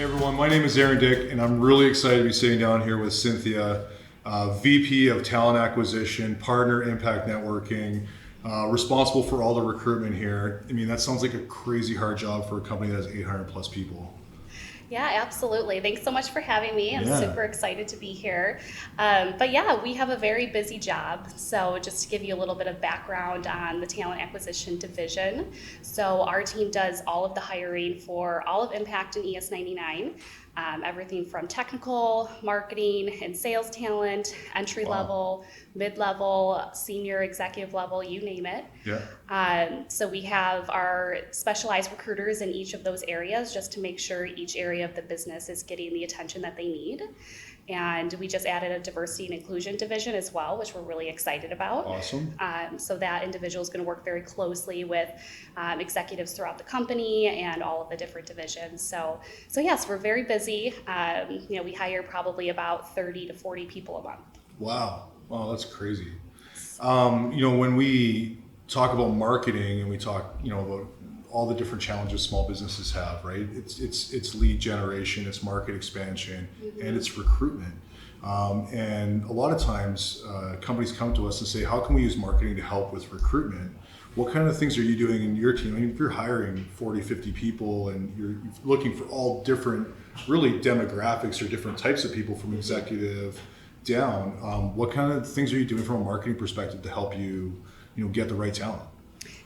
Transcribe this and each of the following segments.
Hey everyone, my name is Aaron Dyck, and I'm really excited to be sitting down here with Cynthia, VP of Talent Acquisition, Partner Impact Networking, responsible for all the recruitment here. I mean, that sounds like a crazy hard job for a company that has 800 plus people. Yeah, absolutely. Thanks so much for having me. I'm Yeah. super excited to be here. But yeah, we have a very busy job. So just to give you a little bit of background on the talent acquisition division. So our team does all of the hiring for all of Impact and ES99. Everything from technical, marketing, and sales talent, entry level, mid-level, senior executive level, you name it. Yeah. So we have our specialized recruiters in each of those areas just to make sure each area of the business is getting the attention that they need. And we just added a diversity and inclusion division as well, which we're really excited about. Awesome. So that individual is going to work very closely with executives throughout the company and all of the different divisions. So yes, we're very busy. We hire probably about 30 to 40 people a month. Wow, that's crazy. When we talk about marketing and we talk, about all the different challenges small businesses have, right? It's lead generation, it's market expansion, and it's recruitment. And a lot of times companies come to us and say, how can we use marketing to help with recruitment? What kind of things are you doing in your team? I mean, if you're hiring 40, 50 people and you're looking for all different really demographics or different types of people from executive down, what kind of things are you doing from a marketing perspective to help you, get the right talent?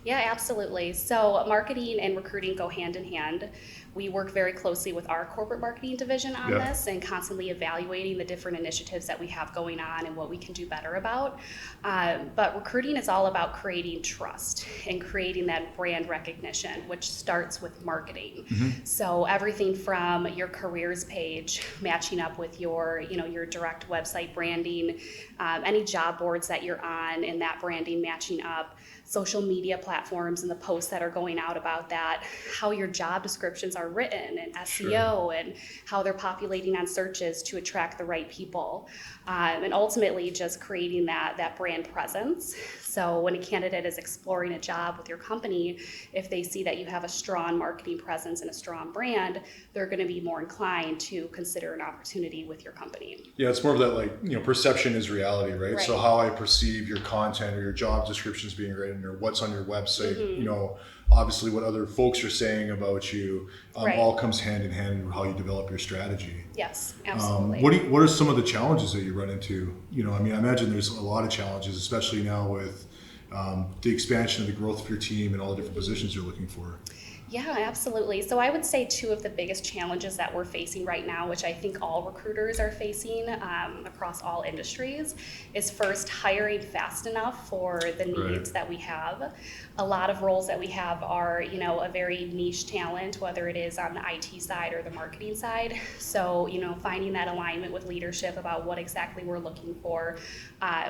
Yeah, absolutely. So marketing and recruiting go hand in hand. We work very closely with our corporate marketing division on this and constantly evaluating the different initiatives that we have going on and what we can do better about. But recruiting is all about creating trust and creating that brand recognition, which starts with marketing. So everything from your careers page, matching up with your direct website branding, any job boards that you're on and that branding matching up, social media platforms and the posts that are going out about that, how your job descriptions are written and SEO and how they're populating on searches to attract the right people. And ultimately just creating that brand presence. So when a candidate is exploring a job with your company, if they see that you have a strong marketing presence and a strong brand, they're going to be more inclined to consider an opportunity with your company. Yeah, it's more of that perception is reality, right? So how I perceive your content or your job descriptions being written or what's on your website, obviously what other folks are saying about you, all comes hand in hand in how you develop your strategy. Yes, absolutely. What are some of the challenges that you run into? I imagine there's a lot of challenges, especially now with the expansion and the growth of your team and all the different positions you're looking for. Yeah, absolutely. So I would say two of the biggest challenges that we're facing right now, which I think all recruiters are facing across all industries, is first hiring fast enough for the needs that we have. A lot of roles that we have are, a very niche talent, whether it is on the IT side or the marketing side. So, finding that alignment with leadership about what exactly we're looking for,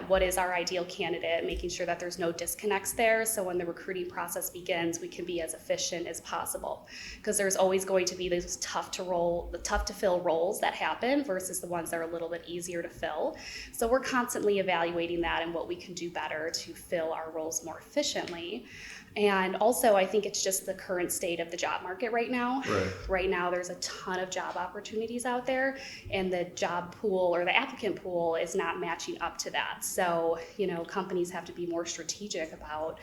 what is our ideal candidate, making sure that there's no disconnects there. So when the recruiting process begins, we can be as efficient as possible, because there's always going to be those tough to fill roles that happen versus the ones that are a little bit easier to fill. So we're constantly evaluating that and what we can do better to fill our roles more efficiently. And also, I think it's just the current state of the job market right now. Right now, there's a ton of job opportunities out there, and the job pool or the applicant pool is not matching up to that. So, companies have to be more strategic about,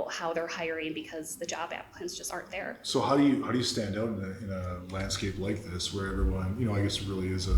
how they're hiring because the job applicants just aren't there. So how do you stand out in a landscape like this where everyone, I guess it really is a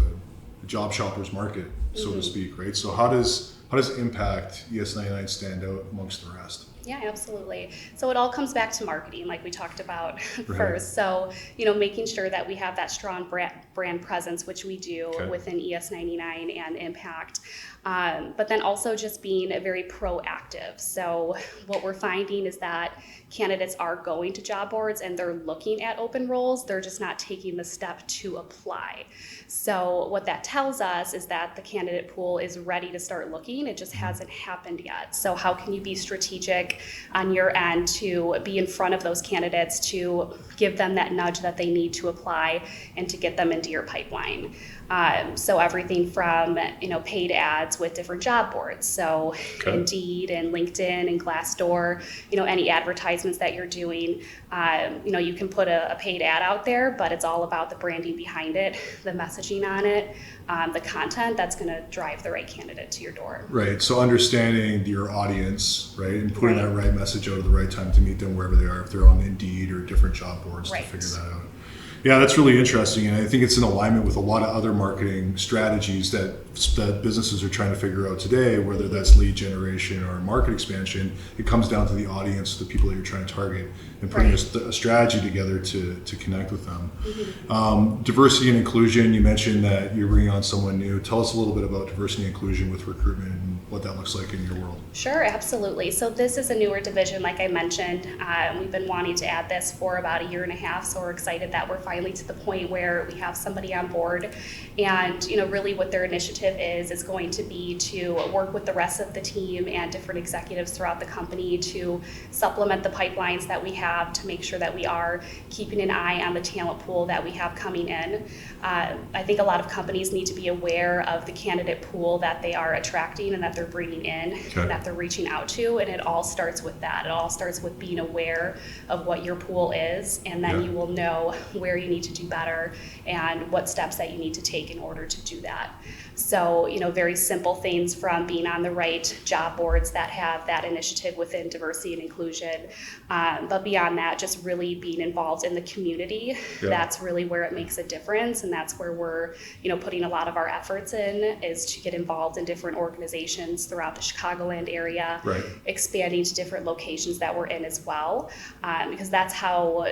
job shopper's market, so to speak, right? So how does Impact ES99 stand out amongst the rest? Yeah, absolutely. So it all comes back to marketing, like we talked about first. So, making sure that we have that strong brand presence, which we do within ES99 and Impact. But then also just being very proactive. So what we're finding is that candidates are going to job boards and they're looking at open roles. They're just not taking the step to apply. So what that tells us is that the candidate pool is ready to start looking. It just hasn't happened yet. So how can you be strategic on your end to be in front of those candidates, to give them that nudge that they need to apply and to get them into your pipeline? So everything from, paid ads with different job boards. So Okay. Indeed and LinkedIn and Glassdoor, any advertisements that you're doing, you can put a paid ad out there, but it's all about the branding behind it, the messaging on it, the content that's going to drive the right candidate to your door. Right. So understanding your audience, right, and putting Right. that right message out at the right time to meet them wherever they are, if they're on Indeed or different job boards, Right. to figure that out. Yeah, that's really interesting, and I think it's in alignment with a lot of other marketing strategies that businesses are trying to figure out today, whether that's lead generation or market expansion. It comes down to the audience, the people that you're trying to target, and putting Right. a strategy together to connect with them. Diversity and inclusion, you mentioned that you're bringing on someone new. Tell us a little bit about diversity and inclusion with recruitment and what that looks like in your world. Sure, absolutely. So this is a newer division, like I mentioned. We've been wanting to add this for about a year and a half, so we're excited that we're finally to the point where we have somebody on board. And really what their initiative is going to be to work with the rest of the team and different executives throughout the company to supplement the pipelines that we have to make sure that we are keeping an eye on the talent pool that we have coming in. I think a lot of companies need to be aware of the candidate pool that they are attracting and that they're bringing in, Okay. and that they're reaching out to, and it all starts with that. It all starts with being aware of what your pool is, and then Yeah. you will know where you need to do better and what steps that you need to take in order to do that. So, very simple things from being on the right job boards that have that initiative within diversity and inclusion. But beyond that, just really being involved in the community. Yeah. That's really where it makes a difference. And that's where we're, putting a lot of our efforts in, is to get involved in different organizations throughout the Chicagoland area, Right. expanding to different locations that we're in as well. Because that's how,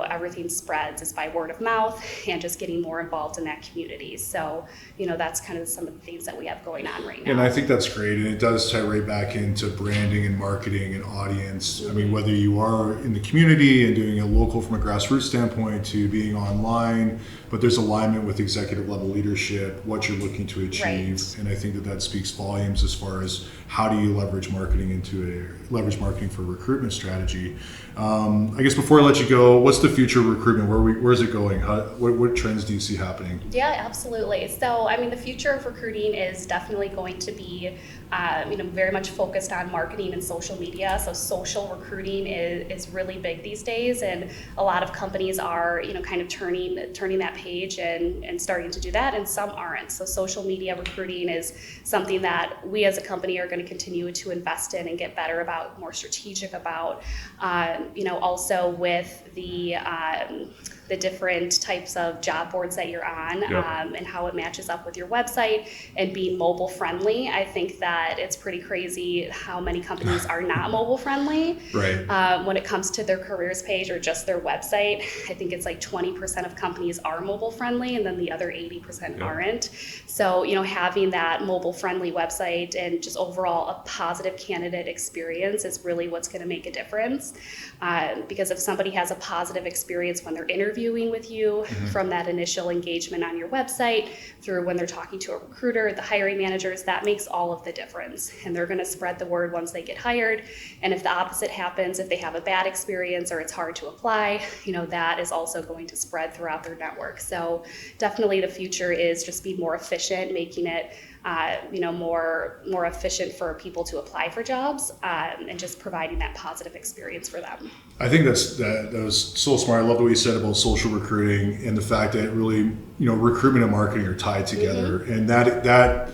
everything spreads, is by word of mouth and just getting more involved in that community. So, that's kind of some of the things that we have going on right now. And I think that's great, and it does tie right back into branding and marketing and audience. I mean, whether you are in the community and doing it local from a grassroots standpoint to being online, but there's alignment with executive level leadership, what you're looking to achieve, Right. and I think that speaks volumes as far as how do you leverage marketing for a recruitment strategy. I guess before I let you go, what's the future of recruitment? Where is it going? What trends do you see happening? Yeah, absolutely. So, the future of recruiting is definitely going to be, very much focused on marketing and social media. So, social recruiting is really big these days, and a lot of companies are, kind of turning that page and starting to do that, and some aren't. So, social media recruiting is something that we as a company are going to continue to invest in and get better about, more strategic about. Also with the different types of job boards that you're on, Yep. And how it matches up with your website and being mobile friendly. I think that it's pretty crazy how many companies are not mobile friendly. Right. When it comes to their careers page or just their website. I think it's like 20% of companies are mobile friendly, and then the other 80% Yep. aren't. So, having that mobile friendly website and just overall a positive candidate experience is really what's going to make a difference. Because if somebody has a positive experience when they're interviewing with you, from that initial engagement on your website through when they're talking to a recruiter, the hiring managers, that makes all of the difference. And they're going to spread the word once they get hired. And if the opposite happens, if they have a bad experience or it's hard to apply, that is also going to spread throughout their network. So definitely the future is just be more efficient, making it more efficient for people to apply for jobs, and just providing that positive experience for them. I think that was so smart. I love the way you said about social recruiting and the fact that really, recruitment and marketing are tied together, and that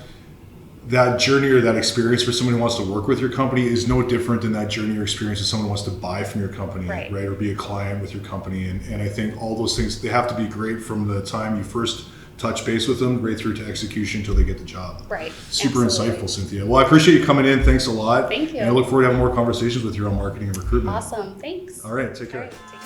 journey or that experience for someone who wants to work with your company is no different than that journey or experience if someone wants to buy from your company, Right. or be a client with your company. And I think all those things, they have to be great from the time you first touch base with them right through to execution until they get the job. Right. Super Absolutely. insightful, Cynthia. Well, I appreciate you coming in. Thanks a lot. Thank you. And I look forward to having more conversations with you on marketing and recruitment. Awesome. Thanks. All right. Take care. All right.